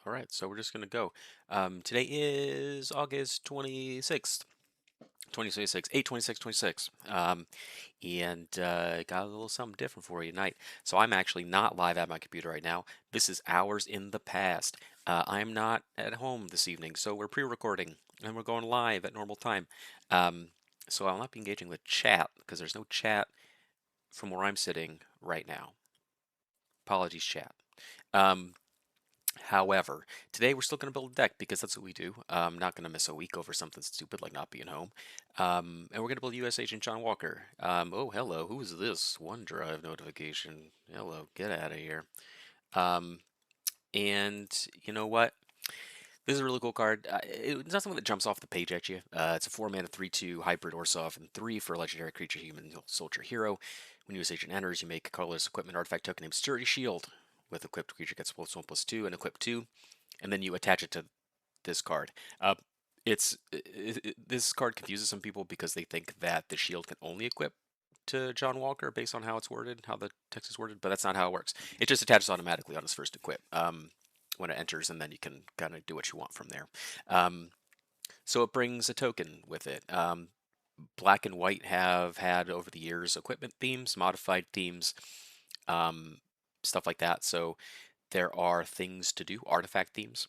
All right, so we're just gonna go. Today is August 26th, 2026, 8/26/26. And got a little something different for you tonight. So I'm actually not live at my computer right now. This is hours in the past. I'm not at home this evening, so we're pre-recording and we're going live at normal time. Um, so I'll not be engaging with chat because there's no chat from where I'm sitting right now. Apologies, chat. Um, However, today we're still going to build a deck because that's what we do. Not going to miss a week over something stupid like not being home. And we're going to build U.S. Agent John Walker. Oh, hello. Who is this? OneDrive notification. Hello. Get out of here. Um, and you know what? This is a really cool card. It's not something that jumps off the page at you. It's a 4-mana 3/2 hybrid Orsov and 3 for a legendary creature, human soldier hero. When U.S. Agent enters, you make a colorless equipment artifact token named Sturdy Shield. With equipped creature gets +1/+2 and equip 2, and then you attach it to this card. Uh, this card confuses some people because they think that the shield can only equip to John Walker based on how it's worded, how the text is worded, but that's not how it works. It just attaches automatically on its first equip when it enters, and then you can kind of do what you want from there. Um, so it brings a token with it. Black and white have had over the years equipment themes, modified themes, um, stuff like that. So there are things to do, artifact themes.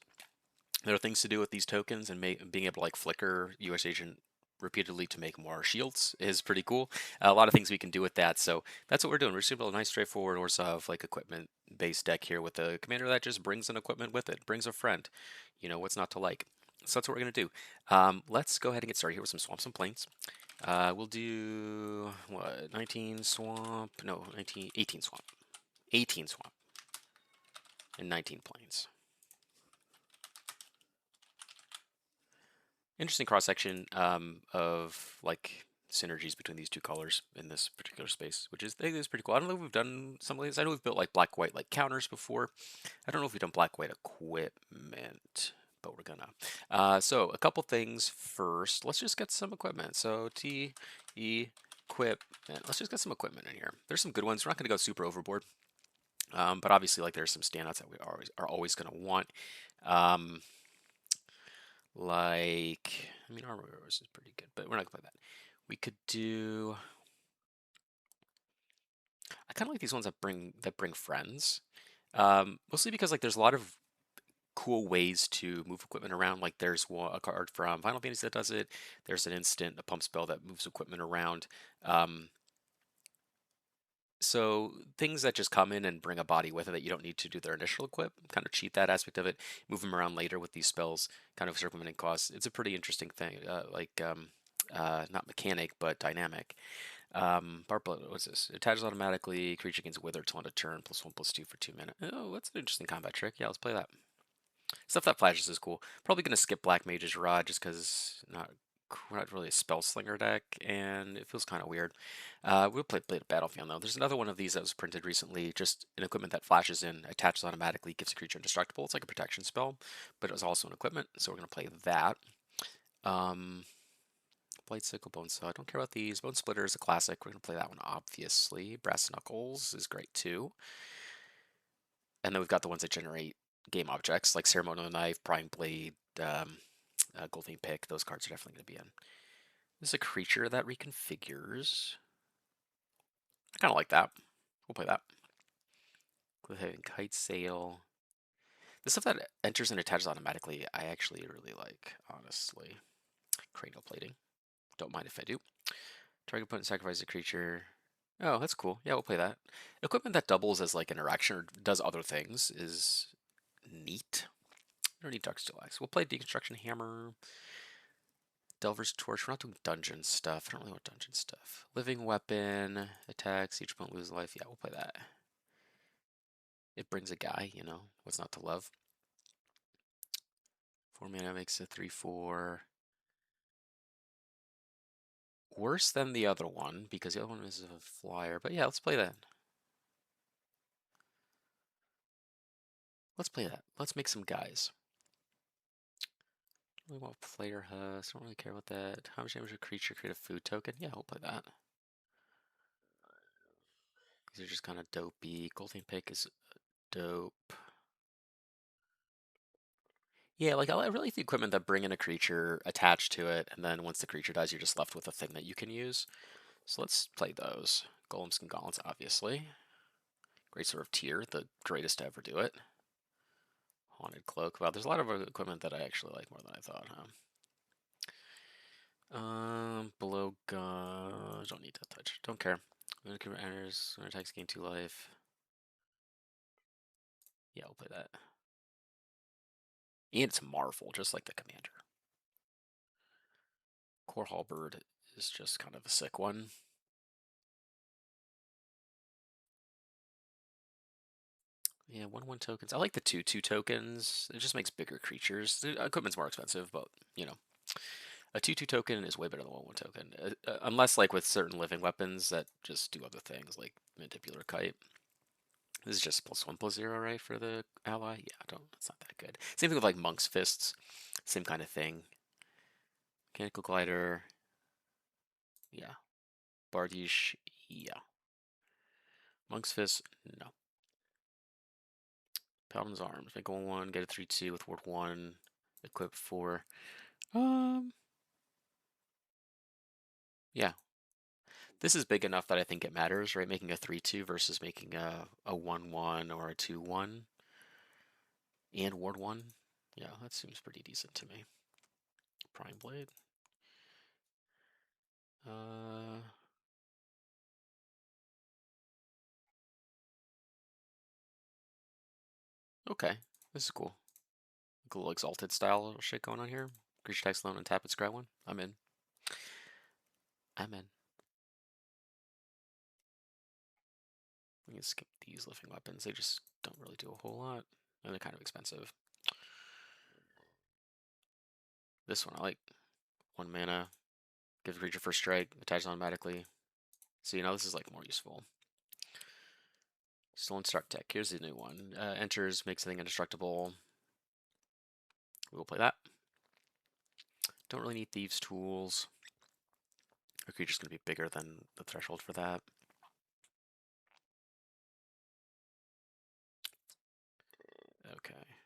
There are things to do with these tokens, and being able to like flicker US Agent repeatedly to make more shields is pretty cool. A lot of things we can do with that, so that's what we're doing. We're just building a nice straightforward Orsov like equipment based deck here with a commander that just brings an equipment with it, brings a friend. You know what's not to like. So that's what we're gonna do. Let's go ahead and get started here with some swamps and plains. We'll do what, 19 swamp? No, 19, 18 swamp, 18 swamp, and 19 plains. Interesting cross section of like synergies between these two colors in this particular space, which is I think is pretty cool. I don't know if we've done some of these. I know we've built like black white like counters before. I don't know if we've done black white equipment, but we're gonna. So a couple things first. Let's just get some equipment. So equip. Let's just get some equipment in here. There's some good ones. We're not gonna go super overboard. But obviously, like there's some standouts that we are always going to want. Um, like, I mean, Armor Wars is pretty good, but we're not gonna play that. We could do. I kind of like these ones that bring friends. Mostly because like there's a lot of cool ways to move equipment around. Like there's a card from Final Fantasy that does it. There's an instant, a pump spell that moves equipment around. Um, so things that just come in and bring a body with it that you don't need to do their initial equip, kind of cheat that aspect of it. Move them around later with these spells, kind of circumventing costs. It's a pretty interesting thing. Not mechanic, but dynamic. Barb Blood, what's this? It attaches automatically. Creature gains Wither till end of turn, +1/+2 for 2 mana. Oh, that's an interesting combat trick. Yeah, let's play that. Stuff that flashes is cool. Probably gonna skip Black Mage's Rod just because we're not really a spell slinger deck, and it feels kind of weird. We'll play Blade of Battlefield though. There's another one of these that was printed recently. Just an equipment that flashes in, attaches automatically, gives a creature indestructible. It's like a protection spell, but it was also an equipment, so we're gonna play that. Um, Blade Sickle, Bone Saw. I don't care about these. Bone Splitter is a classic. We're gonna play that one obviously. Brass Knuckles is great too. And then we've got the ones that generate game objects like Ceremonial Knife, Prying Blade, Golden Pick. Those cards are definitely going to be in. This is a creature that reconfigures. I kind of like that. We'll play that. Cliffhaven Kite Sail. The stuff that enters and attaches automatically, I actually really like, honestly. Cranial Plating. Don't mind if I do. Target opponent sacrifices a creature. Oh, that's cool. Yeah, we'll play that. Equipment that doubles as like interaction or does other things is neat. I don't need Dark Steel Axe. We'll play Deconstruction Hammer. Delver's Torch. We're not doing dungeon stuff. I don't really want dungeon stuff. Living Weapon. Attacks. Each opponent loses life. Yeah, we'll play that. It brings a guy, you know. What's not to love? 4 mana makes it 3/4. Worse than the other one, because the other one is a flyer. But yeah, let's play that. Let's play that. Let's make some guys. I don't really want player husk. Don't really care about that. How much damage a creature create a food token? Yeah, we'll play that. These are just kind of dopey. Golden Pick is dope. Yeah, like I really like the equipment that bring in a creature attached to it, and then once the creature dies, you're just left with a thing that you can use. So let's play those. Golems and Gauntlets, obviously. Great sort of tier, the greatest to ever do it. Haunted Cloak. Wow, there's a lot of equipment that I actually like more than I thought, huh? Below gun. Don't need to touch. Don't care. When it enters, when it attacks, gain 2 life. Yeah, we'll play that. And it's Marvel, just like the commander. Core Halberd is just kind of a sick one. Yeah, 1/1 tokens. I like the 2/2 tokens. It just makes bigger creatures. The equipment's more expensive, but you know, a 2/2 token is way better than a 1/1 token. Unless like with certain living weapons that just do other things, like Mandibular Kite. This is just +1/+0, right, for the ally? Yeah, don't. It's not that good. Same thing with like Monk's Fists. Same kind of thing. Mechanical Glider. Yeah. Bardiche. Yeah. Monk's Fist. No. Paladin's Arms. Make 1/1. Get a 3/2 with Ward 1. Equip 4. Um. Yeah. This is big enough that I think it matters, right? Making a 3/2 versus making a 1/1 or a 2/1. And Ward 1. Yeah, that seems pretty decent to me. Prime Blade. Uh. Okay. This is cool. Like a little exalted style shit going on here. Creature text alone and tap it, scry 1. I'm in. I'm in. We can skip these living weapons. They just don't really do a whole lot. And they're kind of expensive. This one I like. 1 mana. Give the creature first strike. Attaches automatically. So you know this is like more useful. Stolen Start Tech. Here's the new one. Enters, makes the thing indestructible. We will play that. Don't really need Thieves' Tools. Our creature's going to be bigger than the threshold for that. Okay.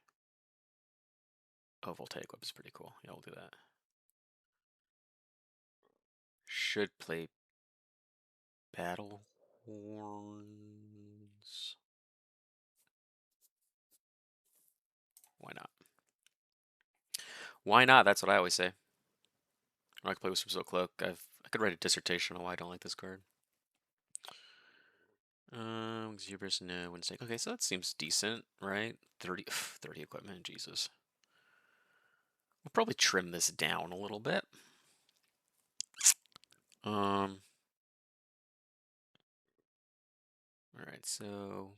Oh, Voltaic Whip is pretty cool. Yeah, we'll do that. Should play Battle Horns. Why not? Why not? That's what I always say. I can play with Silk Cloak. I could write a dissertation on why I don't like this card. Xubris, no, Windsnake. Okay, so that seems decent, right? 30 equipment, Jesus. We'll probably trim this down a little bit. Alright, so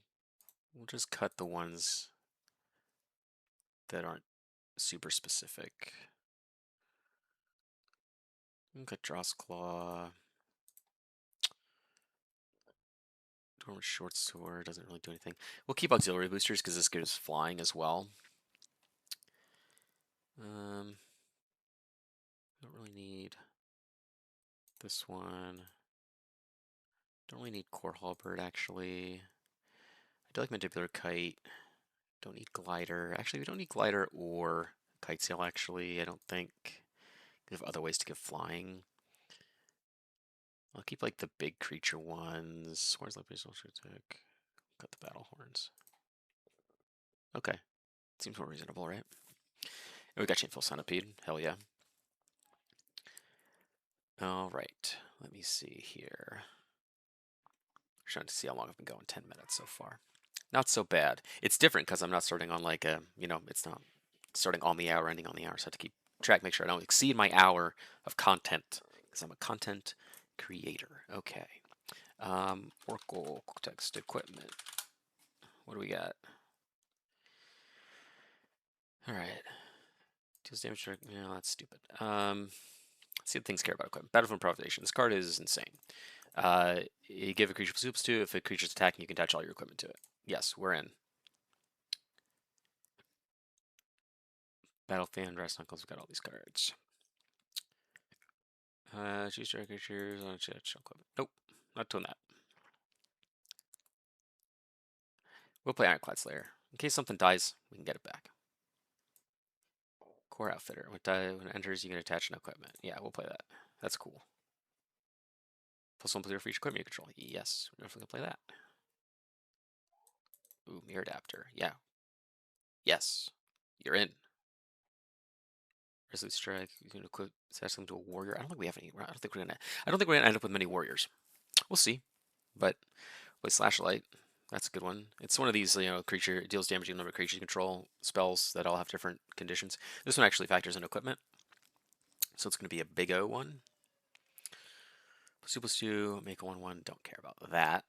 we'll just cut the ones that aren't super specific. We'll cut Dross Claw. Dormant Short Sword doesn't really do anything. We'll keep auxiliary boosters because this gives flying as well. Don't really need this one. Don't really need Core Halberd actually. I do like Mandibular Kite. Don't need Glider. Actually, we don't need Glider or Kite Sail actually, I don't think. We have other ways to get flying. I'll keep like the big creature ones. Where's the Visual Attack? Cut the Battle Horns. Okay. Seems more reasonable, right? And we got Shameful Centipede. Hell yeah. Alright. Let me see here. Trying to see how long I've been going. 10 minutes so far. Not so bad. It's different because I'm not starting on like a, it's not starting on the hour, ending on the hour. So I have to keep track, make sure I don't exceed my hour of content because I'm a content creator. Okay. Oracle text equipment. What do we got? All right. Deals damage. No, that's stupid. Let's see what things care about equipment. Battlefield Improvisation. This card is insane. You give a creature plus +2. If a creature's attacking, you can attach all your equipment to it. Yes, we're in. Battle Fan, Brass Knuckles, we've got all these cards. Choose your creatures on a equipment. Nope, not doing that. We'll play Ironclad Slayer. In case something dies, we can get it back. Core Outfitter. When it enters, you can attach an equipment. Yeah, we'll play that. That's cool. +1 player for each equipment you control. Yes, we're definitely gonna play that. Ooh, mirror adapter. Yeah. Yes. You're in. Resolute strike. You can equip attach them to a warrior. I don't think we have any. I don't think we're gonna end up with many warriors. We'll see. But with Slashlight, that's a good one. It's one of these, creature deals damage to a number of creatures you control spells that all have different conditions. This one actually factors in equipment, so it's going to be a big O one. +2/+2, make a 1/1. Don't care about that.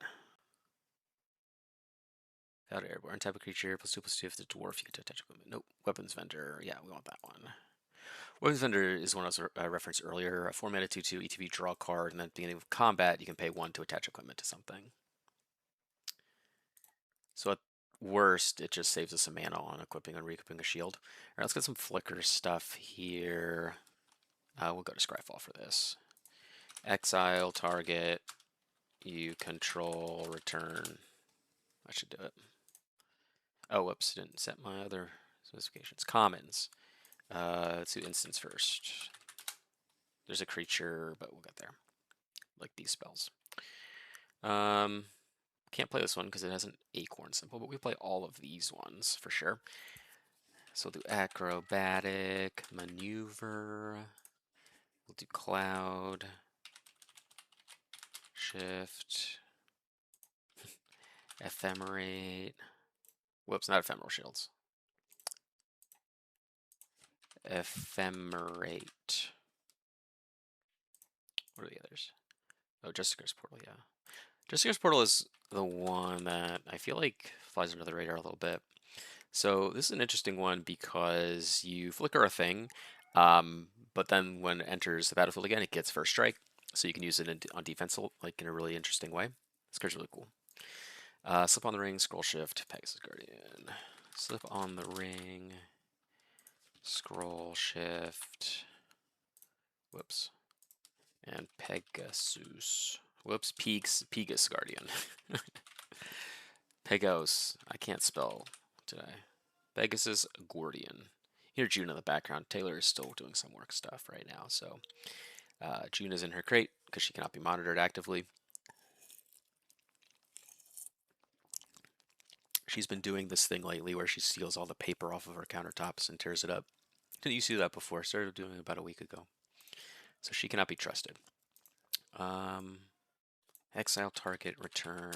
Without airborne type of creature, +2/+2. If it's a dwarf, you get to attach equipment. Nope. Weapons vendor. Yeah, we want that one. Weapons vendor is one I was referenced earlier. A 4-mana 2/2 ETB draw card, and then at the beginning of combat, you can pay 1 to attach equipment to something. So at worst, it just saves us some mana on equipping and re-equipping a shield. All right, let's get some flicker stuff here. We'll go to Scryfall for this. Exile target. You control return. I should do it. Oh, whoops, didn't set my other specifications. Commons. Let's do instance first. There's a creature, but we'll get there. Like these spells. Can't play this one because it has an acorn symbol, but we play all of these ones for sure. So we'll do acrobatic, maneuver. We'll do cloud, shift, ephemerate. Whoops, not ephemeral shields. Ephemerate. What are the others? Oh, Jessica's Portal, yeah. Jessica's Portal is the one that I feel like flies under the radar a little bit. So this is an interesting one because you flicker a thing, but then when it enters the battlefield again, it gets first strike. So you can use it on defense, like in a really interesting way. This card's really cool. Slip on the ring, scroll shift, Pegasus Guardian. Slip on the ring, scroll shift. Whoops. And Pegasus. Whoops, Pegasus Guardian. Pegos. I can't spell today. Pegasus Guardian. Hear June in the background. Taylor is still doing some work stuff right now, so June is in her crate because she cannot be monitored actively. She's been doing this thing lately where she steals all the paper off of her countertops and tears it up. Didn't you see that before? Started doing it about a week ago. So she cannot be trusted. Exile target, return.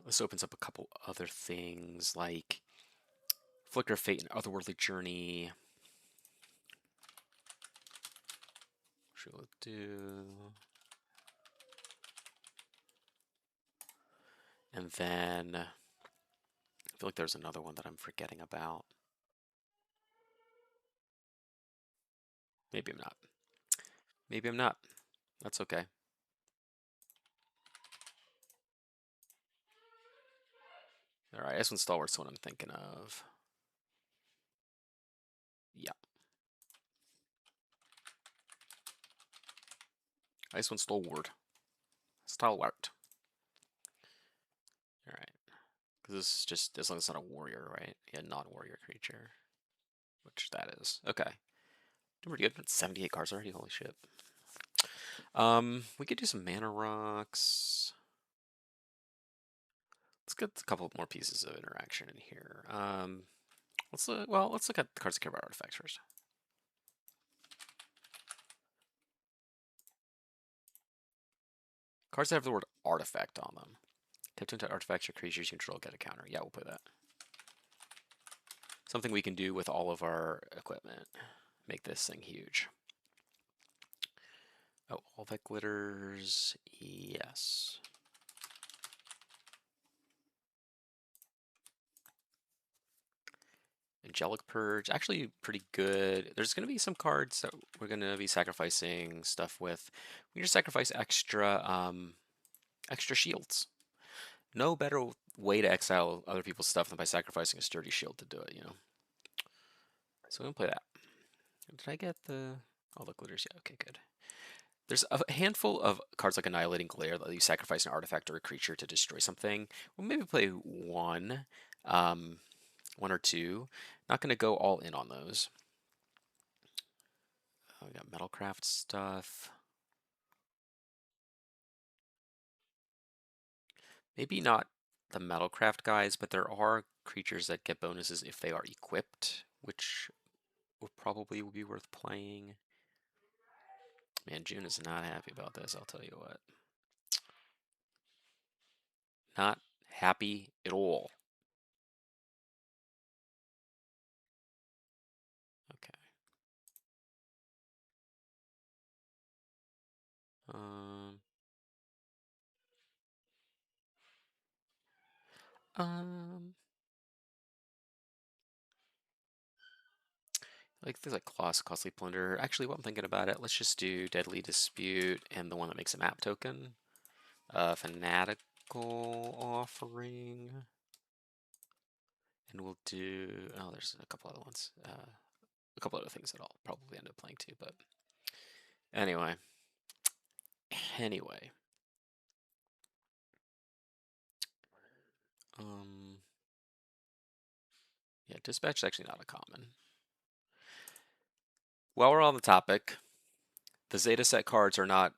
This opens up a couple other things like Flicker of Fate and Otherworldly Journey. She'll do. And then I feel like there's another one that I'm forgetting about. Maybe I'm not. Maybe I'm not. That's okay. All right, Icewind Stalwart's the one I'm thinking of. Yeah. Icewind Stalwart. Stalwart. All right. Because this is just, as long as it's not a warrior, right? Yeah, non-warrior creature. Which that is. Okay. Doing pretty good. That's 78 cards already. Holy shit. We could do some mana rocks. Let's get a couple more pieces of interaction in here. Let's look at the cards that care about artifacts first. Cards that have the word artifact on them. Tap to enter artifacts or creatures you control get a counter. Yeah, we'll play that. Something we can do with all of our equipment. Make this thing huge. Oh, all that glitters. Yes. Angelic Purge, actually pretty good. There's going to be some cards that we're going to be sacrificing stuff with. We just sacrifice extra shields. No better way to exile other people's stuff than by sacrificing a sturdy shield to do it, So we're going to play that. Did I get all the glitters? Yeah, okay, good. There's a handful of cards like Annihilating Glare that you sacrifice an artifact or a creature to destroy something. We'll maybe play one. one or two. Not going to go all in on those. We got metalcraft stuff. Maybe not the metalcraft guys, but there are creatures that get bonuses if they are equipped, which would probably be worth playing. Man, June is not happy about this, I'll tell you what. Not happy at all. Okay. Um, um, like things like costly plunder. Actually, while I'm thinking about it, let's just do deadly dispute and the one that makes a map token. Fanatical offering, and we'll do. Oh, there's a couple other ones. A couple other things that I'll probably end up playing too. But anyway, anyway. Um, yeah, dispatch is actually not a common. While we're on the topic, the Zeta set cards are not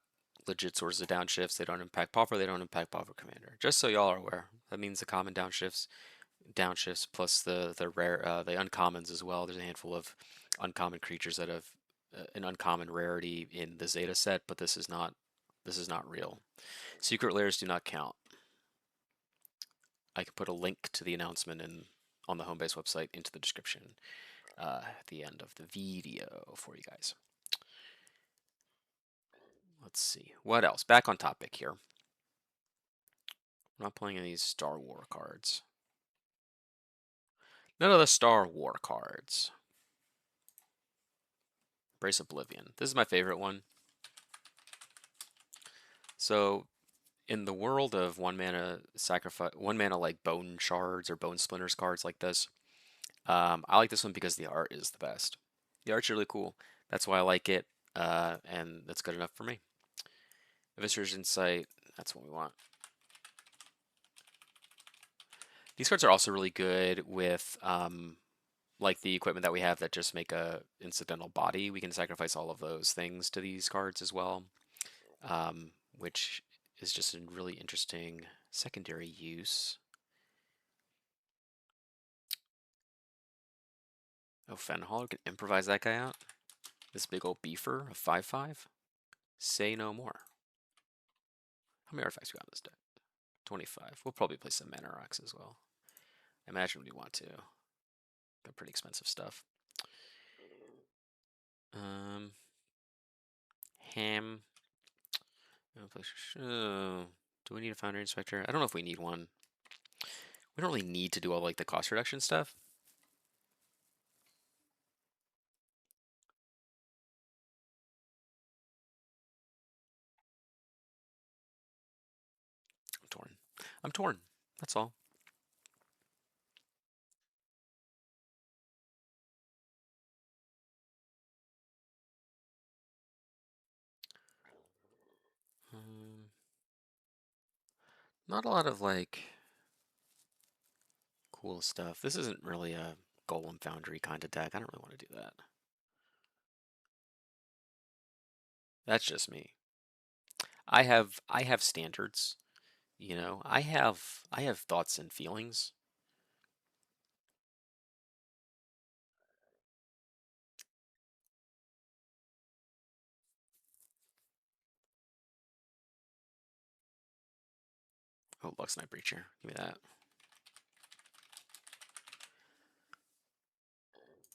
legit sources of downshifts. They don't impact Pauper. They don't impact Pauper Commander. Just so y'all are aware, that means the common downshifts plus the rare the uncommons as well. There's a handful of uncommon creatures that have an uncommon rarity in the Zeta set, but this is not real. Secret layers do not count. I can put a link to the announcement on the home base website into the description at the end of the video for you guys. Let's see. What else? Back on topic here. I'm not playing any of these Star War cards. None of the Star War cards. Brace Oblivion. This is my favorite one. So, in the world of one mana sacrifice, one mana like bone shards or bone splinters cards like this, I like this one because the art is the best. The art's really cool. That's why I like it, and that's good enough for me. Visitor's Insight, that's what we want. These cards are also really good with like the equipment that we have that just make a incidental body. We can sacrifice all of those things to these cards as well, which is just a really interesting secondary use. Oh, Fenhaller can improvise that guy out. This big old beefer, a 5/5. Say no more. How many artifacts we got in this deck? 25. We'll probably play some mana rocks as well. I imagine we want to. Got pretty expensive stuff. Um, Ham. Do we need a Foundry Inspector? I don't know if we need one. We don't really need to do all like the cost reduction stuff. I'm torn. I'm torn. That's all. Um, Not a lot of like cool stuff. This isn't really a Golem Foundry kind of deck. I don't really want to do that. That's just me. I have standards, you know. I have thoughts and feelings. Oh, Lux Knight Breacher. Give me that.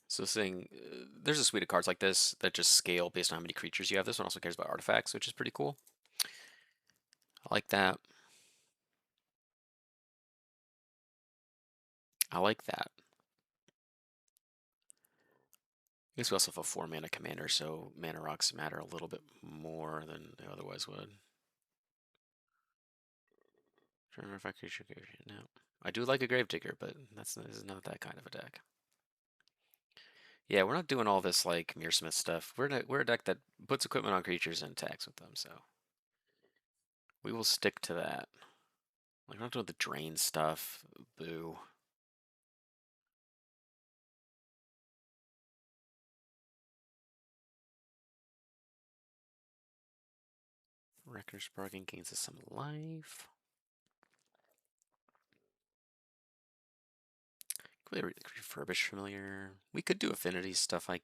So saying there's a suite of cards like this that just scale based on how many creatures you have. This one also cares about artifacts, which is pretty cool. I like that. I like that. I guess we also have a 4 mana commander, so mana rocks matter a little bit more than they otherwise would. Trying to remember if I could no. I do like a Gravedigger, but this is not that kind of a deck. Yeah, we're not doing all this like Mirror stuff. We're a deck that puts equipment on creatures and attacks with them, so we will stick to that. Like, we're not doing the drain stuff. Boo. Reckoner's Bargain gains us some life. Really refurbish familiar. We could do affinity stuff, I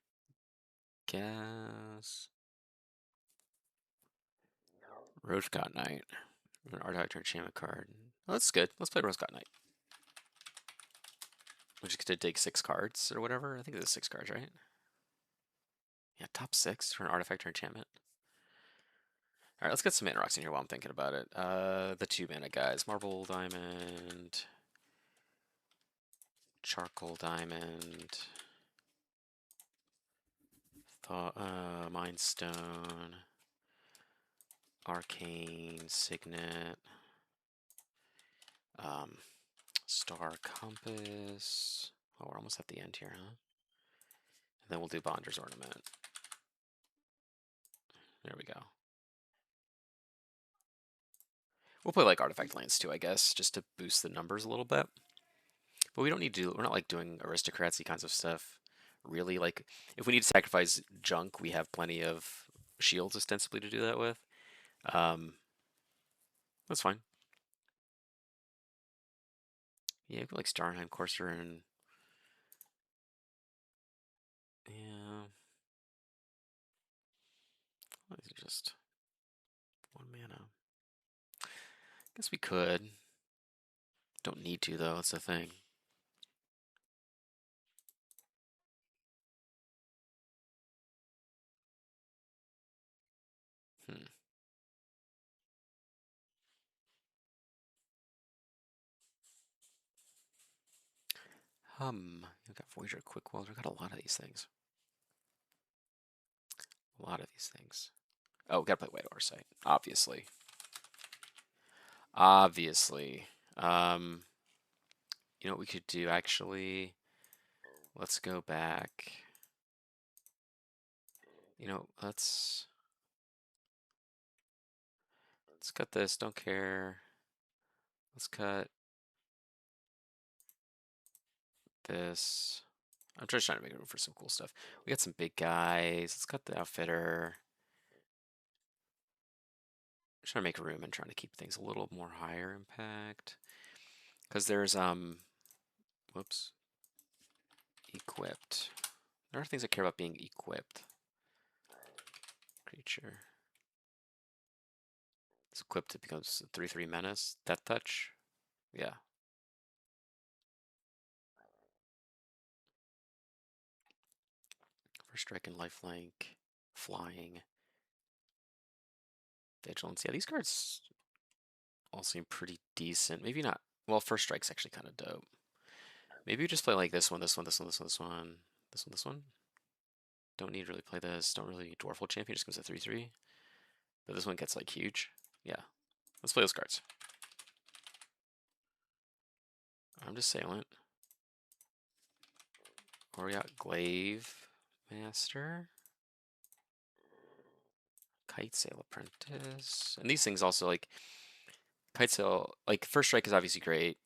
guess. Rosecott Knight. An artifact or enchantment card. Oh, that's good. Let's play Rosecott Knight. We just get to dig 6 cards or whatever. I think it's 6 cards, right? Yeah, top 6 for an artifact or enchantment. All right, let's get some mana rocks in here while I'm thinking about it. The 2 mana guys: Marble Diamond, Charcoal Diamond, Mind Stone, Arcane Signet, um, Star Compass. Oh, we're almost at the end here, huh? And then we'll do Bonder's Ornament. There we go. We'll play like artifact lands too, I guess, just to boost the numbers a little bit. But we don't need to. We're not like doing aristocracy kinds of stuff. Really, like if we need to sacrifice junk, we have plenty of shields ostensibly to do that with. Um, that's fine. Yeah, like Starnheim Courser and yeah, these are just 1 mana. Guess we could. Don't need to though. That's the thing. Hmm. We've got Voyager, Quick Welder. We've got a lot of these things. A lot of these things. Oh, we gotta play White Oversight, obviously. Obviously. You know what we could do actually? Let's go back. You know, let's cut this. Don't care. Let's cut this. I'm just trying to make room for some cool stuff. We got some big guys. Let's cut the outfitter. Trying to make room and trying to keep things a little more higher impact. Because there's whoops. Equipped. There are things I care about being equipped. Creature. It's equipped, it becomes a 3/3 menace. Death touch. Yeah. First strike and lifelink. Flying. Vigilance. Yeah, these cards all seem pretty decent. Maybe not. Well, first strike's actually kind of dope. Maybe we just play like this one, this one, this one, this one, this one, this one, this one. Don't need to really play this. Don't really need Dwarfle Champion. Just goes a 3/3. But this one gets like huge. Yeah. Let's play those cards. I'm just Assailant. Or we got Glaive Master. Kite Sail Apprentice. And these things also like Kite Sail, like first strike is obviously great.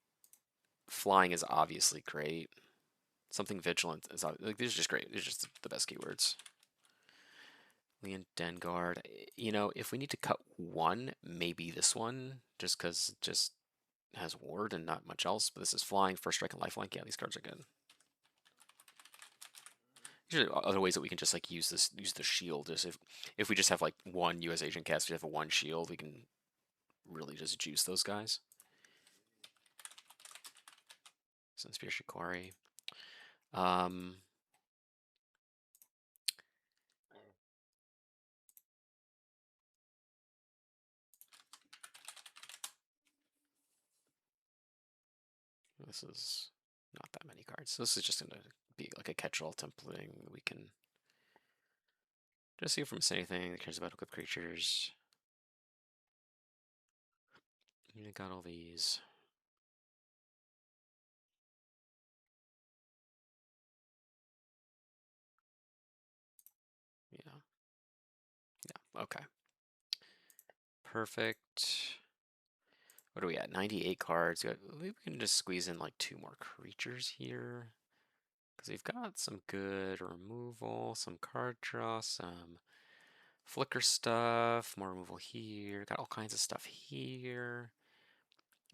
Flying is obviously great. Something vigilant is like these are just great. These are just the best keywords. Leon Dengard. You know, if we need to cut one, maybe this one, just because it just has ward and not much else. But this is flying, first strike, and lifelink. Yeah, these cards are good. Usually other ways that we can just like use the shield is if we just have like one U.S. agent cast, we have a 1 shield, we can really just juice those guys. Sunspear Shikari. This is not that many cards. This is just going to be like a catch-all templating. We can just see if we miss anything that cares about equipped creatures. You got all these. Yeah. Yeah. Okay. Perfect. What are we at? 98 cards. We can just squeeze in like 2 more creatures here. Because we've got some good removal, some card draw, some Flicker stuff, more removal here. Got all kinds of stuff here.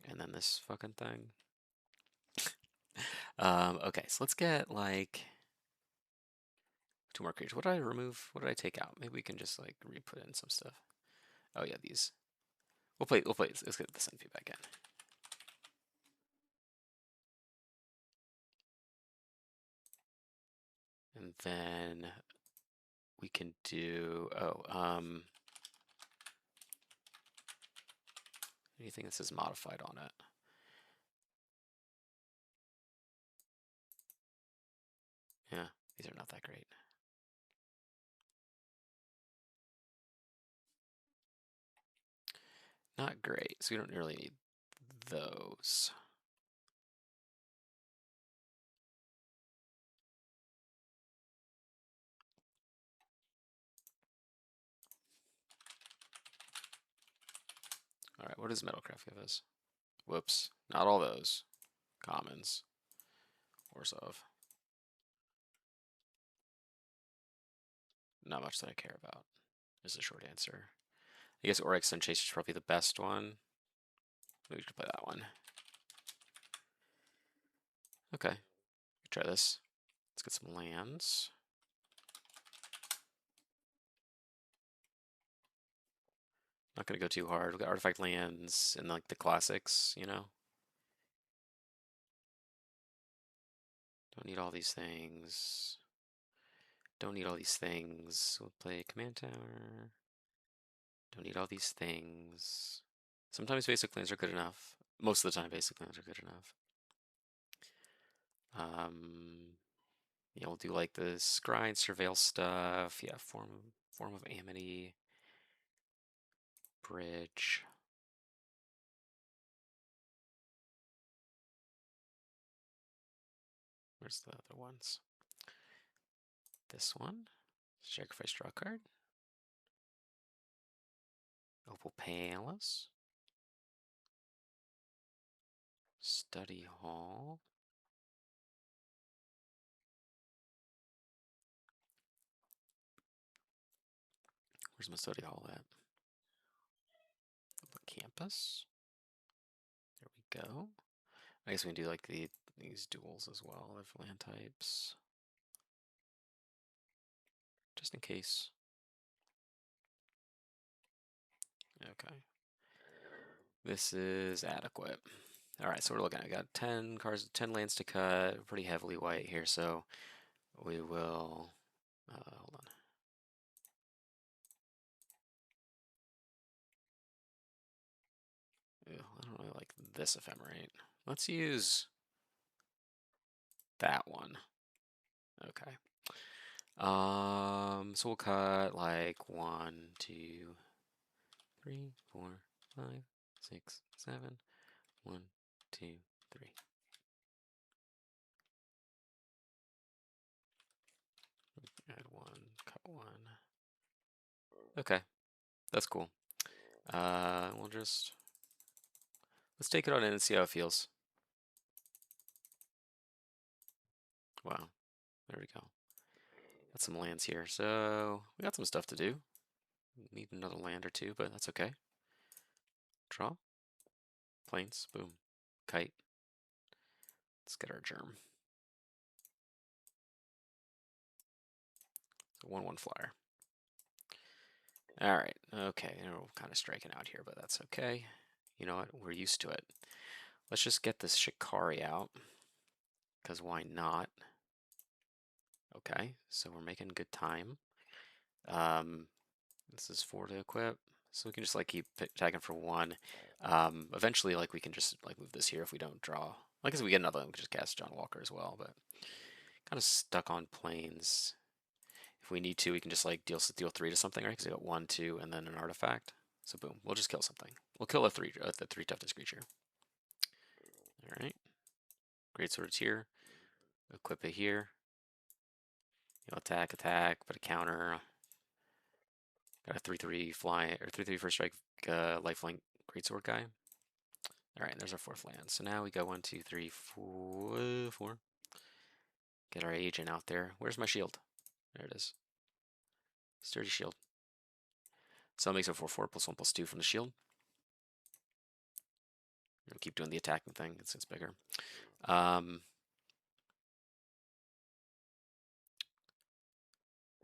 And then this fucking thing. Okay, so let's get like 2 more creatures. What did I remove? What did I take out? Maybe we can just like re-put in some stuff. Oh yeah, these. We'll play, let's get this NP back in. And then we can do, anything that says modified on it. Yeah, these are not that great. Not great, so we don't really need those. All right, what does Metalcraft give us? Whoops, not all those. Commons. Orzhov. Not much that I care about, is the short answer. I guess Oryx Sun Chaser is probably the best one. Maybe we should play that one. Okay, try this. Let's get some lands. Not gonna go too hard. We've got artifact lands and like the classics, you know? Don't need all these things. Don't need all these things. We'll play Command Tower. Don't need all these things. Sometimes basic lands are good enough. Most of the time basic lands are good enough. Yeah, we'll do like the Scry and Surveil stuff. Yeah, form of Amity. Bridge. Where's the other ones? This one. Sacrifice, draw a card. Opal Palace. Study Hall. Where's my study hall at? Campus. There we go. I guess we can do like these duels as well of land types. Just in case. Okay. This is adequate. Alright, so we're looking at, I got 10 cards, 10 lands to cut, pretty heavily white here, so we will, hold on. Ew, I don't really like this ephemerate. Let's use that one. Okay. So we'll cut like 1, 2, 3, 4, 5, 6, 7. 1, 2, 3. Add 1, cut 1. Okay, that's cool. We'll just let's take it on in and see how it feels. Wow, there we go. Got some lands here, so we got some stuff to do. Need another land or two, but that's okay. Draw. Plains. Boom. Kite. Let's get our germ. So 1/1 flyer. All right. Okay. We're kind of striking out here, but that's okay. You know what? We're used to it. Let's just get this Shikari out, because why not? Okay, so we're making good time. This is 4 to equip, so we can just like keep tagging for 1. Eventually, like we can just like move this here if we don't draw. Like as we get another one, we can just cast John Walker as well. But kind of stuck on planes. If we need to, we can just like deal 3 to something, right? Because we got 1, 2, and then an artifact. So boom, we'll just kill something. We'll kill the 3 toughness creature. All right, great sword's here. Equip it here. You know, attack, put a counter. Got a 3/3 fly or 3/3 first strike lifelink greatsword guy. All right, and there's our 4th land. So now we go 1, 2, 3, 4. Get our agent out there. Where's my shield? There it is. Sturdy shield. So it makes it 4/4 +1 +2 from the shield. I'll keep doing the attacking thing. It's bigger.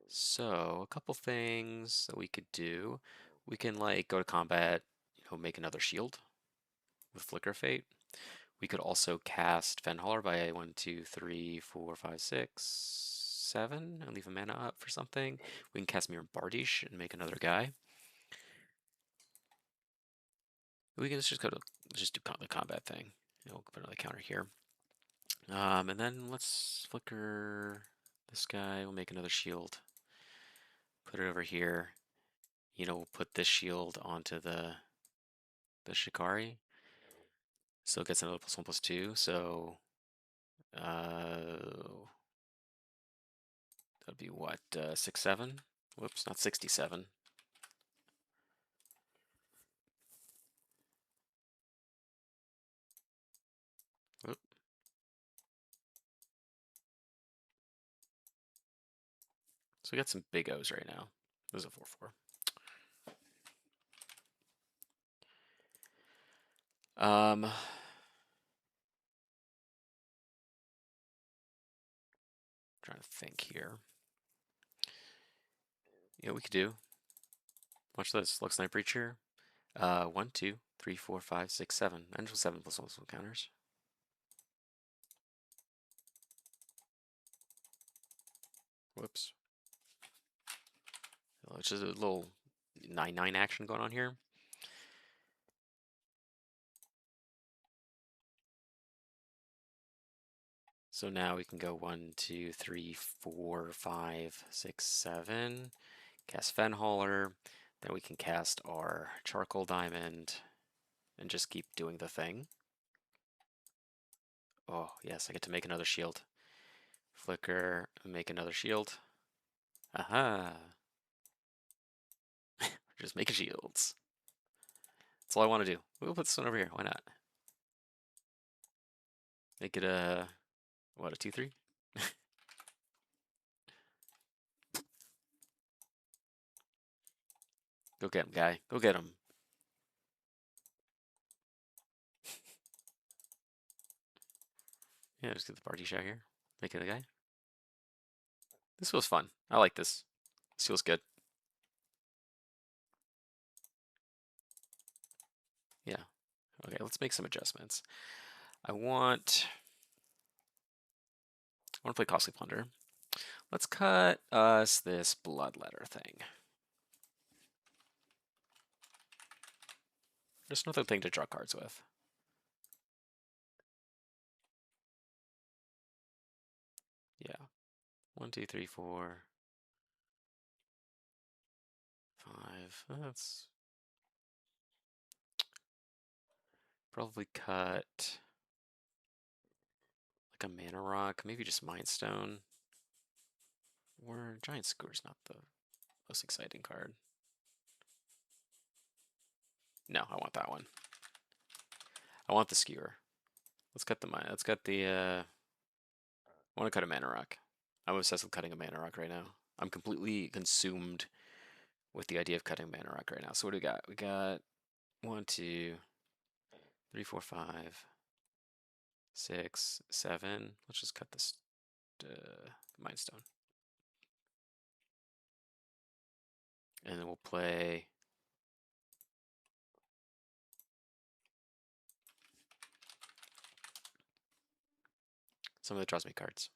So a couple things that we could do. We can like go to combat, make another shield with Flicker of Fate. We could also cast Fenhaller by 1, 2, 3, 4, 5, 6, 7, and leave a mana up for something. We can cast Mirror Bardiche and make another guy. We can just do the combat thing. We'll put another counter here. And then let's flicker this guy. We'll make another shield. Put it over here. We'll put this shield onto the Shikari. So it gets another +1 +2. So that'd be what, 6, 7? Whoops, not 67. Oop. So we got some big O's right now. This is a 4/4. Trying to think here. We could do. Watch this. Lux Knight Breacher. 1, 2, 3, 4, 5, 6, 7. And 7 +1 counters. Whoops. It's just a little 9/9 action going on here. So now we can go 1, 2, 3, 4, 5, 6, 7. Cast Fenhaller. Then we can cast our Charcoal Diamond and just keep doing the thing. Oh, yes, I get to make another shield. Flicker, make another shield. Aha! Just making shields. That's all I want to do. We'll put this one over here. Why not? Make it a, what, a 2/3? Go get him, guy. Go get him. Yeah, just get the party shot here. Make it a guy. This feels fun. I like this. This feels good. Yeah. Okay, let's make some adjustments. I want to play Costly Plunder. Let's cut us this Bloodletter thing. Just another thing to draw cards with. Yeah. 1, 2, 3, 4, 5. That's probably cut like a Mana Rock, maybe just Mind Stone. Or Giant Skewer's not the most exciting card. No, I want that one. I want the Skewer. Let's cut the Let's cut the. I want to cut a Mana Rock. I'm obsessed with cutting a Mana Rock right now. I'm completely consumed with the idea of cutting Mana Rock right now. So what do we got? We got 1, 2, 3, 4, 5, 6, 7. Let's just cut this Mind Stone. And then we'll play some of the Trust Me cards.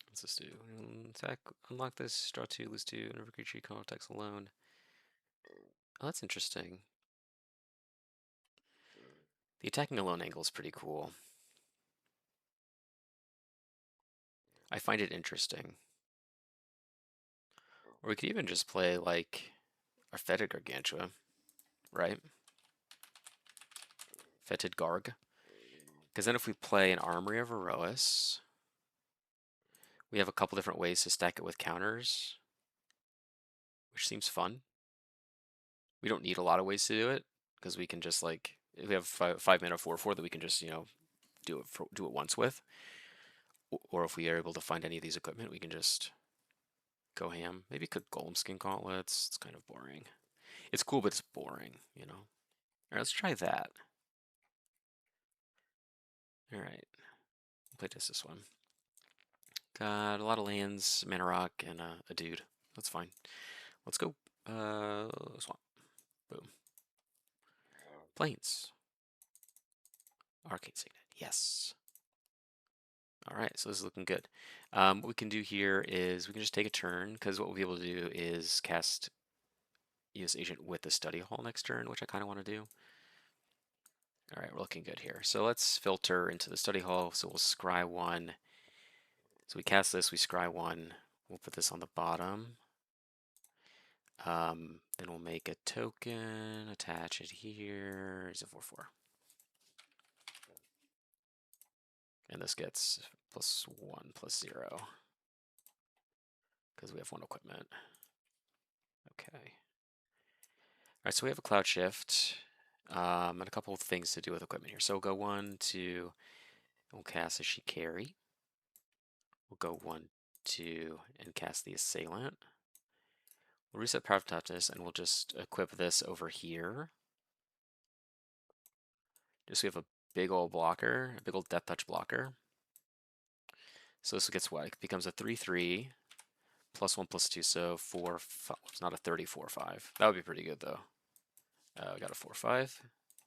What's this do? Attack, unlock this, draw 2, lose 2, whenever creature you control attacks alone. Oh, that's interesting. The attacking alone angle is pretty cool. I find it interesting. Or we could even just play like our Fetid Gargantua, right? Fetid Garg. Because then if we play an Armory of Erois, we have a couple different ways to stack it with counters, which seems fun. We don't need a lot of ways to do it because we can just like if we have 5 mana 4/4 that we can just do it once with, or if we are able to find any of these equipment, we can just go ham. Maybe cook golem skin gauntlets. It's kind of boring. It's cool, but it's boring. All right, let's try that. All right, play this one. Got a lot of lands, mana rock, and a dude. That's fine. Let's go. Swamp. Boom. Plains. Arcane Signet. Yes. All right, so this is looking good. What we can do here is we can just take a turn, because what we'll be able to do is cast EOS Agent with the Study Hall next turn, which I kind of want to do. All right, we're looking good here. So let's filter into the Study Hall. So we'll scry 1. So we cast this, we scry 1. We'll put this on the bottom. Then we'll make a token, attach it here. It's a 4/4. And this gets +1/+0 because we have 1 equipment. Okay. All right, so we have a cloud shift and a couple of things to do with equipment here. So we'll go 1, 2, we'll cast a Shikari. We'll go 1, 2, and cast the Assailant. We'll reset Power of Toughness, and we'll just equip this over here. Just so we have a big old blocker, a big old Death Touch blocker. So this gets what? It becomes a 3/3 +1/+2, so 4, 5. It's not a 34/5. That would be pretty good though. We got a 4/5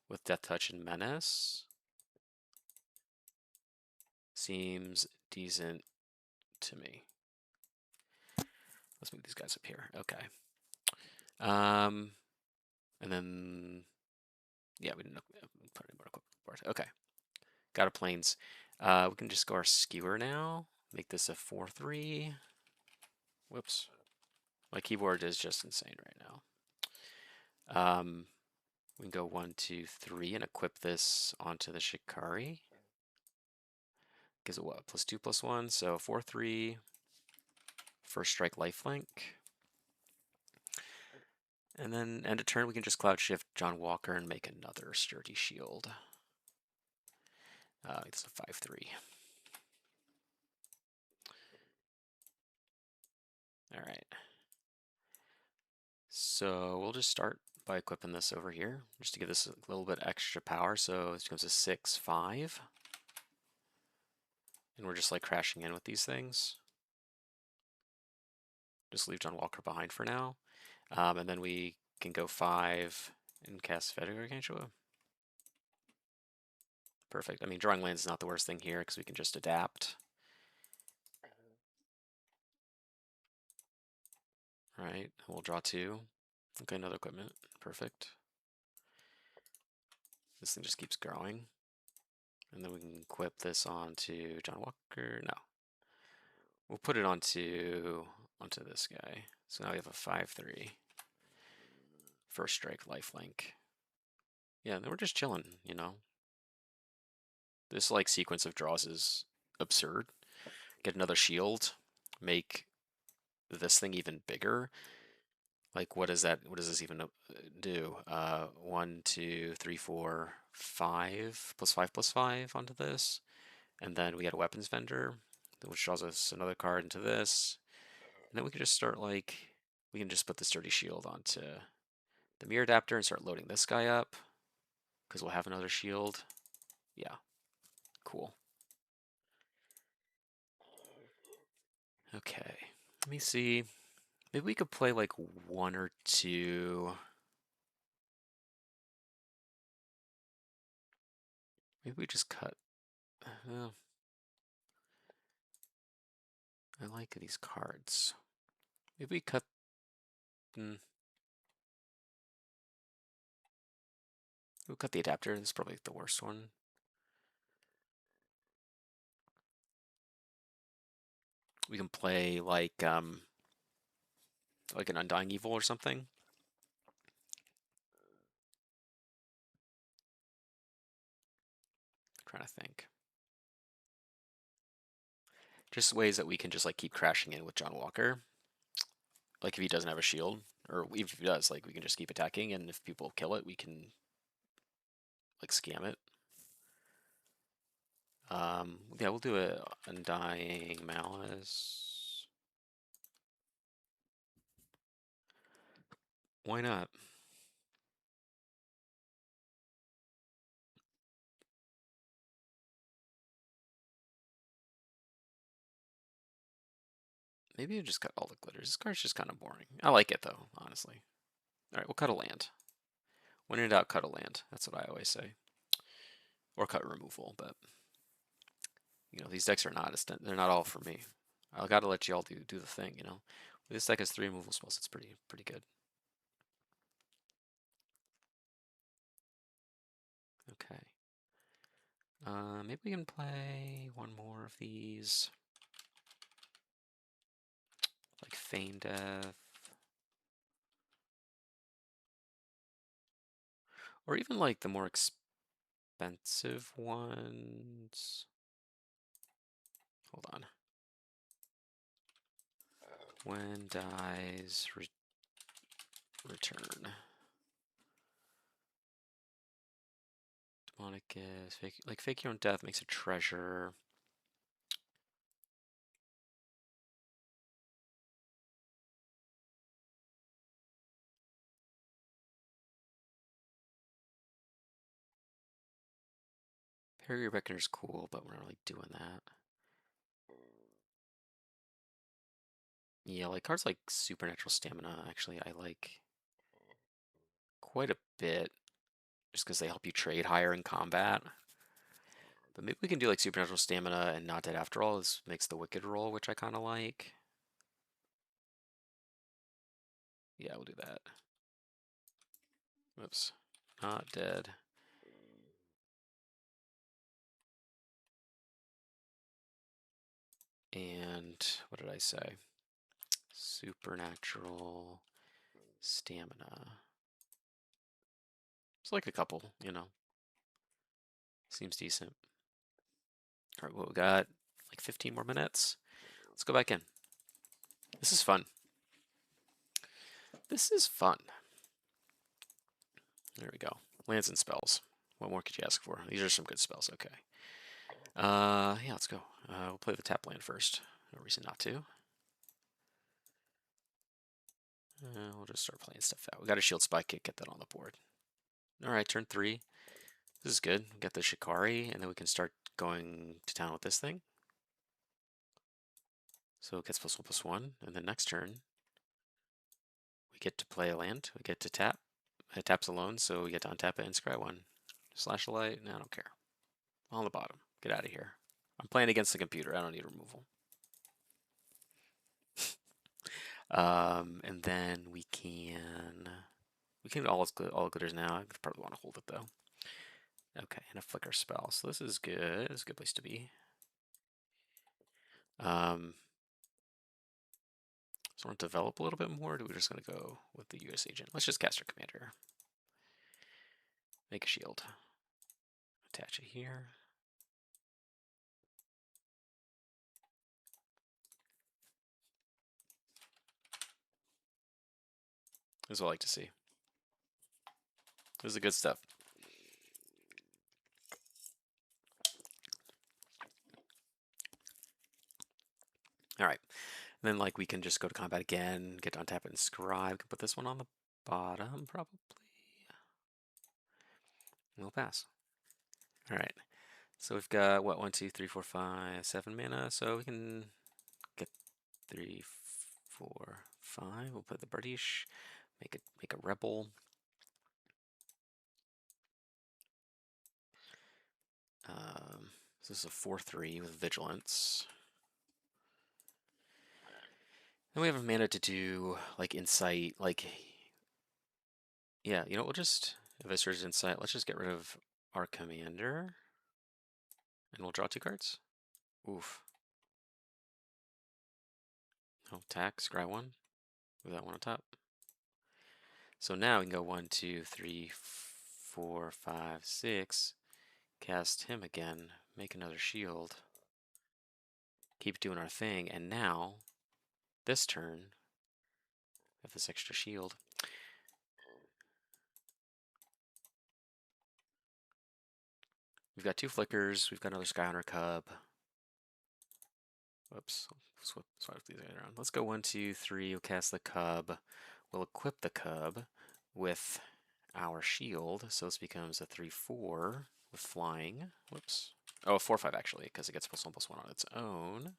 with Death Touch and Menace. Seems decent to me. Let's move these guys up here. Okay. And then yeah, we didn't put any more equipment. Okay. Got a plains. We can just go our skewer now. Make this a 4/3. Whoops. My keyboard is just insane right now. We can go 1, 2, 3 and equip this onto the Shikari. Gives it what? +2/+1. So 4/3. First strike lifelink. And then end of turn, we can just cloud shift John Walker and make another sturdy shield. It's a 5/3. All right. So we'll just start by equipping this over here, just to give this a little bit extra power. So this becomes a 6/5. And we're just like crashing in with these things. Just leave John Walker behind for now. And then we can go 5 and cast Federer Ganshua. Perfect. I mean, drawing lands is not the worst thing here because we can just adapt. All right, we'll draw 2. Okay, another equipment. Perfect. This thing just keeps growing. And then we can equip this onto John Walker. No. We'll put it onto this guy. So now we have a 5/3. First strike lifelink. Yeah, then we're just chilling, This like sequence of draws is absurd. Get another shield, make this thing even bigger. Like what is that? What does this even do? 1, 2, 3, 4, 5 +5/+5 onto this, and then we get a weapons vendor, which draws us another card into this, and then we can just start like we can just put the sturdy shield onto the mirror adapter and start loading this guy up because we'll have another shield. Yeah, cool. Okay, let me see. Maybe we could play like 1 or 2. Maybe we just cut. I like these cards. Maybe we cut. We'll cut the adapter. This is probably the worst one. We can play like an Undying Evil or something. I'm trying to think. Just ways that we can just like keep crashing in with John Walker. Like if he doesn't have a shield, Or even if he does, like we can just keep attacking, and if people kill it, we can like scam it. Yeah, we'll do a Undying Malice. Why not? Maybe I just cut all the glitters. This card's just kind of boring. I like it though, honestly. All right, we'll cut a land. When in doubt, cut a land. That's what I always say. Or cut removal, but these decks are not they're not all for me. I gotta let y'all do the thing. This deck has 3 removal spells. It's pretty good. Okay. Maybe we can play one more of these, like Feign Death, or even like the more expensive ones. Hold on. When dies, return. Demonic Gift, fake your own death makes a treasure. Parry Reckoner's cool, but we're not really doing that. Yeah, like cards like Supernatural Stamina, actually, I like quite a bit, just because they help you trade higher in combat. But maybe we can do like Supernatural Stamina and Not Dead After All. This makes the Wicked roll, which I kind of like. Yeah, we'll do that. Whoops. Not dead. And what did I say? Supernatural Stamina. It's like a couple. Seems decent. All right, what we got? Like 15 more minutes. Let's go back in. This is fun. This is fun. There we go. Lands and spells. What more could you ask for? These are some good spells. Okay. Yeah, let's go. We'll play the tap land first. No reason not to. We'll just start playing stuff out. We got a shield spike kick. Get that on the board. All right, turn 3. This is good. We got the Shikari, and then we can start going to town with this thing. So it gets +1/+1, and then next turn we get to play a land. We get to tap. It taps alone, so we get to untap it and scry 1. Slash a light. No, I don't care. On the bottom. Get out of here. I'm playing against the computer. I don't need removal. And then we can all glitters now. I probably want to hold it though. Okay, and a flicker spell. So this is good. It's a good place to be. So want to develop a little bit more, or do we just gonna go with the US agent? Let's just cast our commander. Make a shield. Attach it here. This is what I like to see. This is the good stuff. All right. And then like we can just go to combat again, get to untap it and scribe. We can put this one on the bottom probably. We'll pass. All right. So we've got what 1, 2, 3, 4, 5, 7 mana. So we can get 3, 4, 5. We'll put the Bardiche. Make a rebel. So this is a 4/3 with vigilance. Then we have a mana to do like insight, like yeah, we'll just if this is insight, let's just get rid of our commander. And we'll draw 2 cards. Oof. Oh, attack, scry 1. With that one on top. So now we can go 1, 2, 3, 4, 5, 6. Cast him again. Make another shield. Keep doing our thing. And now, this turn, Have this extra shield. We've got 2 flickers. We've got another Skyhunter Cub. Whoops. Swap these around. Let's go 1, 2, 3. We'll cast the Cub. We'll equip the Cub with our shield. So this becomes a 3/4 with flying. Whoops. Oh, a 4/5 actually, because it gets +1/+1 on its own.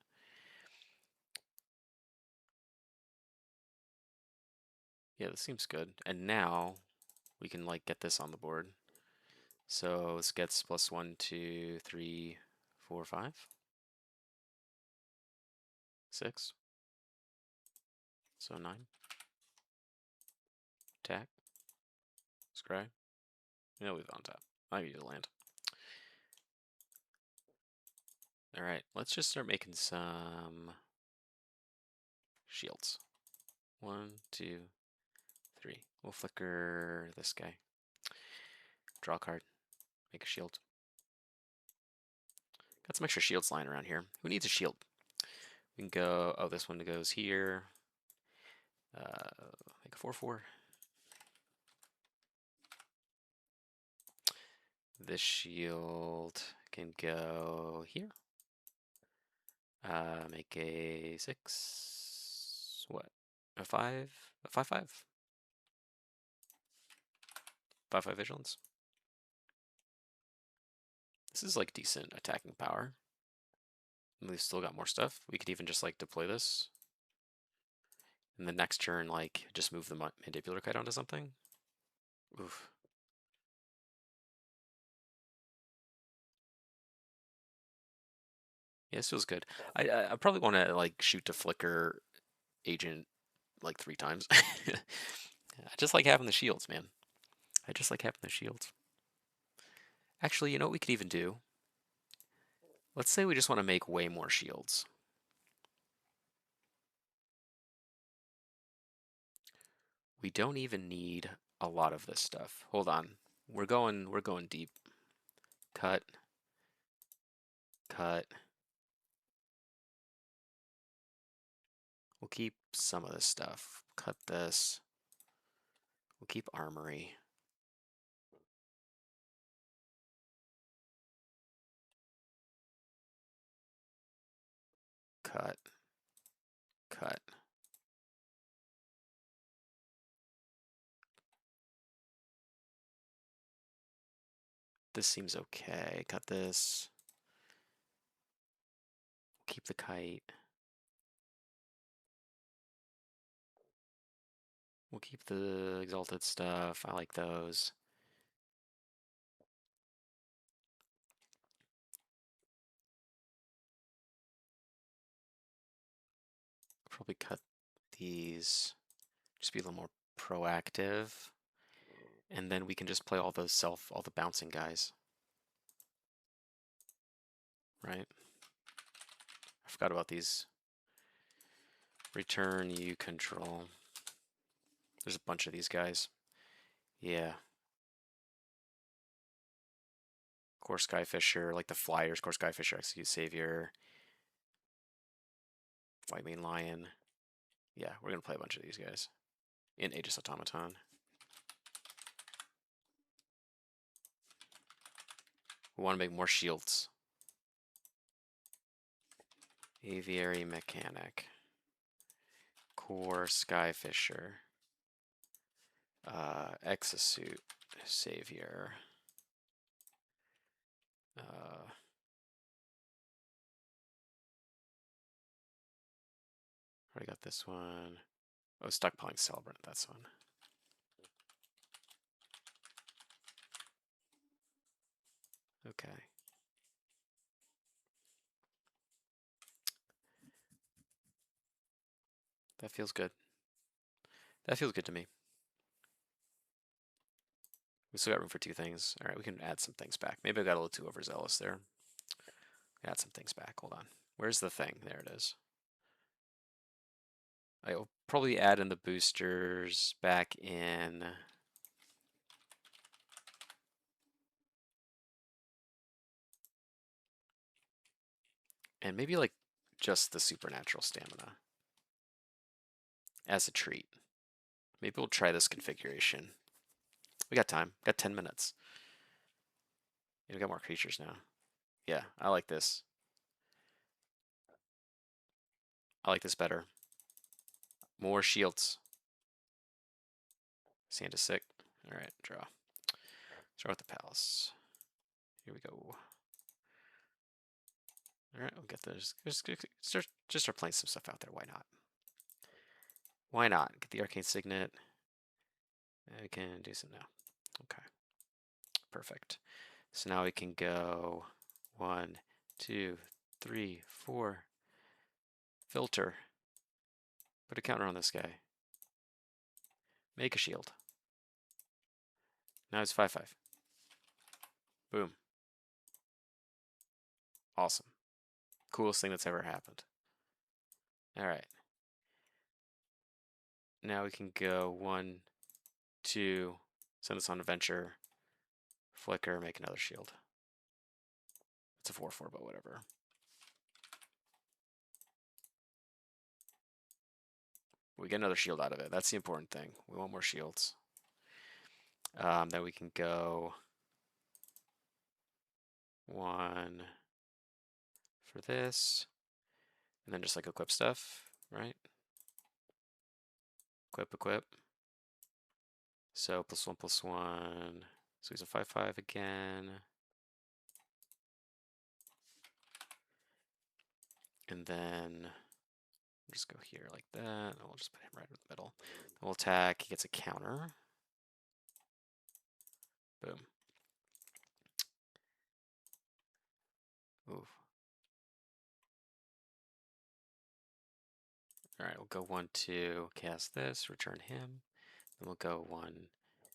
Yeah, this seems good. And now we can like get this on the board. So this gets +1, 2, 3, 4, 5, 6. So 9. Attack. Scry. Yeah, leave it on top. I need to land. Alright, let's just start making some shields. 1, 2, 3. We'll flicker this guy. Draw a card. Make a shield. Got some extra shields lying around here. Who needs a shield? We can go, oh, this one goes here. Make a 4/4. This shield can go here. Make a 6. What? A 5? A 5/5? 5/5 vigilance. This is like decent attacking power. And we've still got more stuff. We could even just like deploy this. And the next turn, like, just move the mandibular kite onto something. Oof. Yeah, this feels good. I probably want to like shoot to flicker agent like 3 times. I just like having the shields, man. I just like having the shields. Actually, you know what we could even do? Let's say we just want to make way more shields. We don't even need a lot of this stuff. Hold on. We're going deep. Cut. Cut. We'll keep some of this stuff. Cut this. We'll keep armory. Cut. Cut. This seems okay. Cut this. Keep the kite. We'll keep the exalted stuff. I like those. Probably cut these. Just be a little more proactive. And then we can just play all the bouncing guys. Right? I forgot about these. Return, you control. There's a bunch of these guys. Yeah. Core Skyfisher, like the flyers. Core Skyfisher, Execute Savior. White Mane Lion. Yeah, we're going to play a bunch of these guys. In Aegis Automaton. We want to make more shields. Aviary Mechanic. Core Skyfisher. Execute Savior. Already got this one. Oh, Stockpiling Celebrant, that's one. Okay. That feels good. That feels good to me. We still got room for 2 things. All right, we can add some things back. Maybe I got a little too overzealous there. Add some things back. Hold on. Where's the thing? There it is. I'll probably add in the boosters back in. And maybe like just the supernatural stamina as a treat. Maybe we'll try this configuration. We got time. Got 10 minutes. Yeah, we got more creatures now. Yeah, I like this. I like this better. More shields. Sand is sick. All right, draw. Start with the palace. Here we go. All right, we'll get those. Just start playing some stuff out there. Why not? Why not? Get the arcane signet. We can do some now. Okay, perfect. So now we can go 1, 2, 3, 4. Filter. Put a counter on this guy. Make a shield. Now it's 5/5. Boom. Awesome. Coolest thing that's ever happened. All right. Now we can go 1, 2, send this on adventure, flicker, make another shield. It's a 4/4, but whatever. We get another shield out of it. That's the important thing. We want more shields. Then we can go 1 for this, and then just like equip stuff, right? Equip. So +1/+1. So he's a 5/5 again. And then just go here like that. And we'll just put him right in the middle. Then we'll attack. He gets a counter. Boom. Oof. All right, we'll go 1, 2, cast this, return him. Then we'll go 1,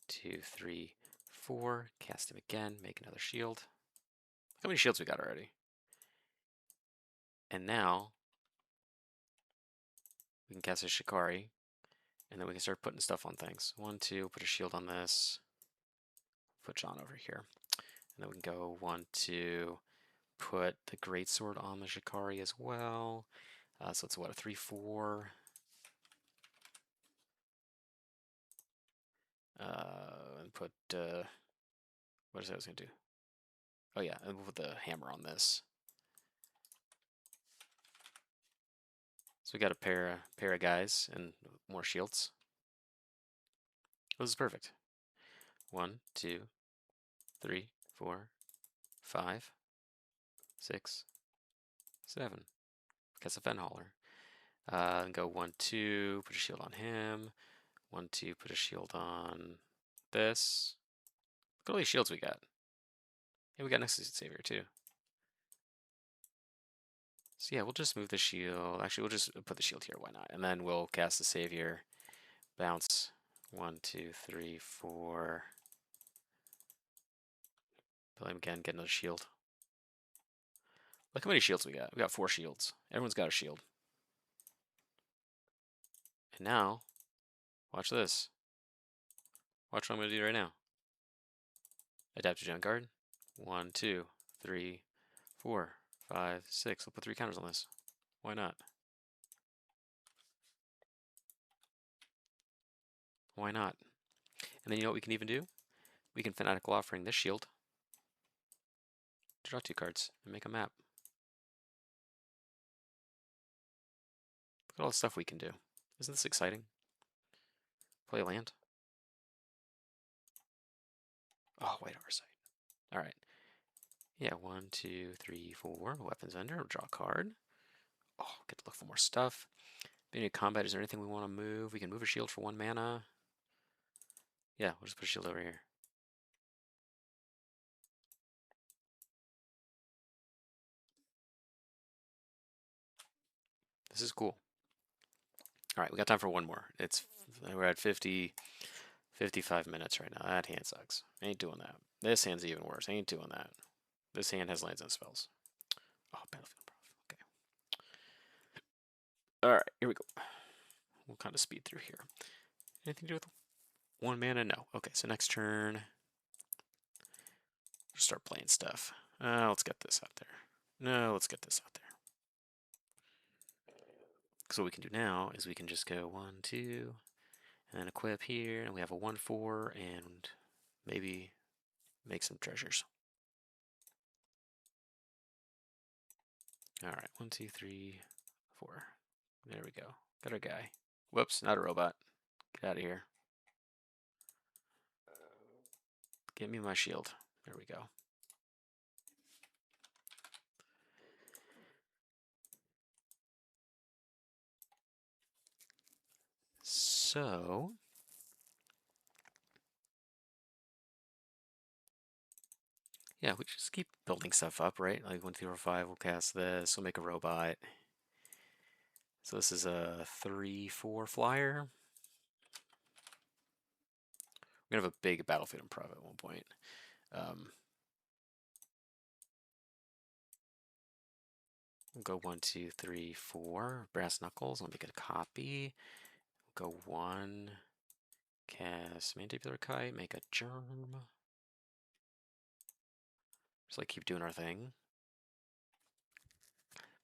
2, 3, 4, cast him again, make another shield. Look how many shields we got already. And now we can cast a Shikari, and then we can start putting stuff on things. 1, 2, put a shield on this. Put John over here. And then we can go 1, 2, put the greatsword on the Shikari as well. So it's what, a 3, 4. And put, what is that I was going to do? Oh yeah, and we'll put the hammer on this. So we got a pair of guys and more shields. This is perfect. 1, 2, 3, 4, 5, 6, 7. That's a Fenhauler. And go 1, 2, put a shield on him. 1, 2, put a shield on this. Look at all these shields we got. Hey, we got Nexus Savior too. So yeah, we'll just move the shield. Actually, we'll just put the shield here. Why not? And then we'll cast the Savior. Bounce. 1, 2, 3, 4. Play him again. Get another shield. Look how many shields we got. We got 4 shields. Everyone's got a shield. And now, watch this. Watch what I'm going to do right now. Adapt to Junk Guard. 1, 2, 3, 4, 5, 6. We'll put 3 counters on this. Why not? Why not? And then you know what we can even do? We can Fanatical Offering this shield. Draw 2 cards and make a map. Look at all the stuff we can do. Isn't this exciting? Play a land. Oh, White Arcite. Alright. Yeah, 1, 2, 3, 4. Weapons Vendor. Draw a card. Oh, get to look for more stuff. Beginning of combat, is there anything we want to move? We can move a shield for 1 mana. Yeah, we'll just put a shield over here. This is cool. All right, we got time for one more. We're at 55 minutes right now. That hand sucks. Ain't doing that. This hand's even worse. Ain't doing that. This hand has lands and spells. Oh, Battlefield Prof. Okay. All right, here we go. We'll kind of speed through here. Anything to do with 1 mana? No. Okay, so next turn, just start playing stuff. Let's get this out there. No, let's get this out there. So what we can do now is we can just go 1, 2, And equip here, and we have a 1-4, and maybe make some treasures. All right, 1, 2, 3, 4. There we go. Got our guy. Whoops, not a robot. Get out of here. Give me my shield. There we go. So, yeah, we just keep building stuff up, right? Like 1, 2, 4, 5, we'll cast this, we'll make a robot. So this is a 3-4 flyer. We're gonna have a big battlefield improv at one point. We'll go 1, 2, 3, 4. Brass knuckles. I'll make it a copy. We'll go 1. Cast mandibular kite. Make a germ. Just like keep doing our thing.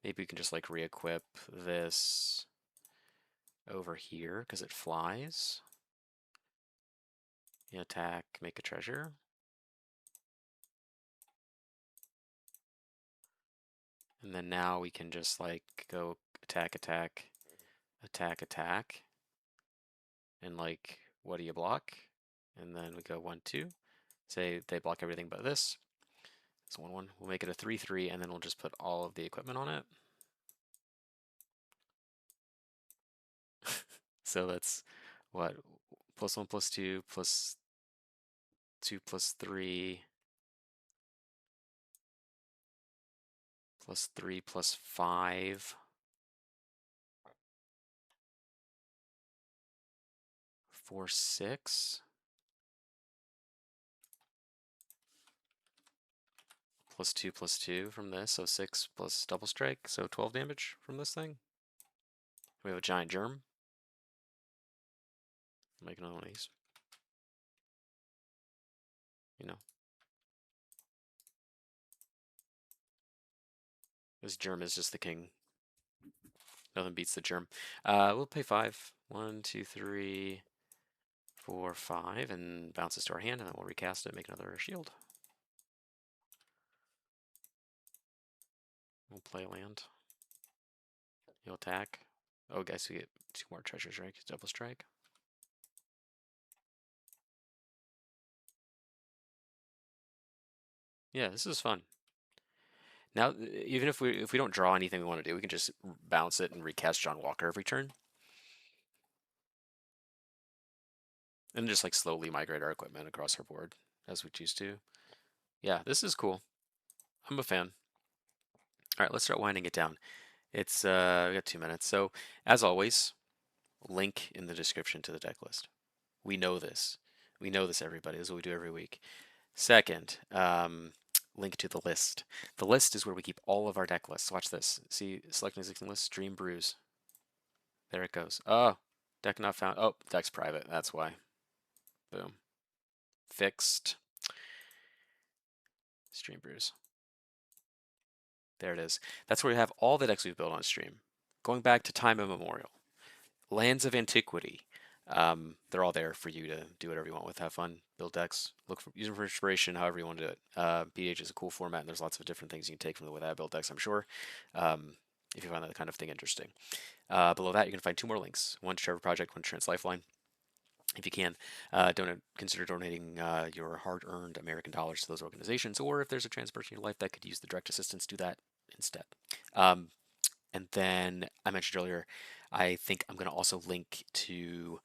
Maybe we can just like re-equip this over here because it flies. You attack, make a treasure. And then now we can just like go attack, attack, attack, attack. And like, what do you block? And then we go 1, 2. Say they block everything but this. It's 1, 1. We'll make it a 3, 3, and then we'll just put all of the equipment on it. So that's what? +1, +2, +2, +3, +3, +5. 4, 6. +2, +2 from this, so 6 plus double strike, so 12 damage from this thing. We have a giant germ. Make another one of these. You know. This germ is just the king. Nothing beats the germ. We'll pay 5. 1, 2, 3, 4, 5, and bounces to our hand, and then we'll recast it, make another shield. We'll play land. You'll attack. Oh, guys, we get 2 more treasures, right? Double strike. Yeah, this is fun. Now, even if we don't draw anything we want to do, we can just bounce it and recast John Walker every turn. And just like slowly migrate our equipment across our board as we choose to. Yeah, this is cool. I'm a fan. All right, let's start winding it down. It's we got 2 minutes. So as always, link in the description to the deck list. We know this. We know this, everybody. This is what we do every week. Second, link to the list. The list is where we keep all of our deck lists. Watch this. See, select an existing list, stream brews. There it goes. Oh, deck not found. Oh, deck's private. That's why. Boom. Fixed. Stream brews. There it is. That's where we have all the decks we've built on stream. Going back to time immemorial. Lands of Antiquity. They're all there for you to do whatever you want with. Have fun, build decks, use them for inspiration, however you want to do it. PDH is a cool format, and there's lots of different things you can take from the way that I build decks, I'm sure, if you find that kind of thing interesting. Below that, you can find 2 more links. One to Trevor Project, one to Trans Lifeline. If you can, consider donating your hard-earned American dollars to those organizations, or if there's a trans person in your life that could use the direct assistance, do that instead. And then I mentioned earlier, I think I'm going to also link to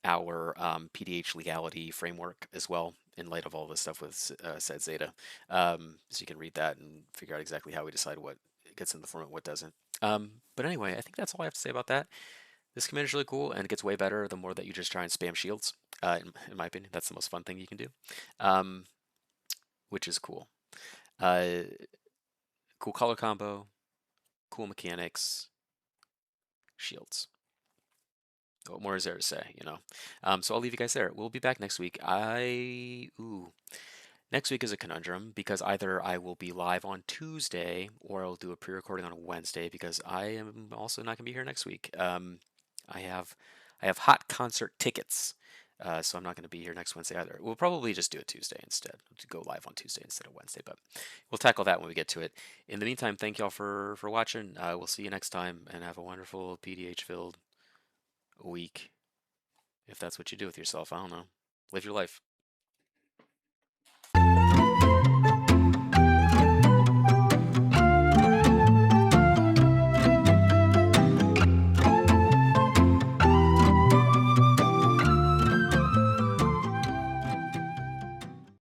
our PDH Legality Framework as well, in light of all this stuff with said Zeta. So you can read that and figure out exactly how we decide what gets in the format, what doesn't. But anyway, I think that's all I have to say about that. This command is really cool, and it gets way better the more that you just try and spam shields. In my opinion, that's the most fun thing you can do, which is cool. Cool color combo, cool mechanics, shields. What more is there to say, you know? So I'll leave you guys there. We'll be back next week. Next week is a conundrum because either I will be live on Tuesday or I'll do a pre-recording on a Wednesday because I am also not going to be here next week. I have I have hot concert tickets. So I'm not going to be here next Wednesday either. We'll probably just do it Tuesday instead. To go live on Tuesday instead of Wednesday, but we'll tackle that when we get to it. In the meantime, thank y'all for watching. We'll see you next time, and have a wonderful PDH filled week. If that's what you do with yourself, I don't know. Live your life.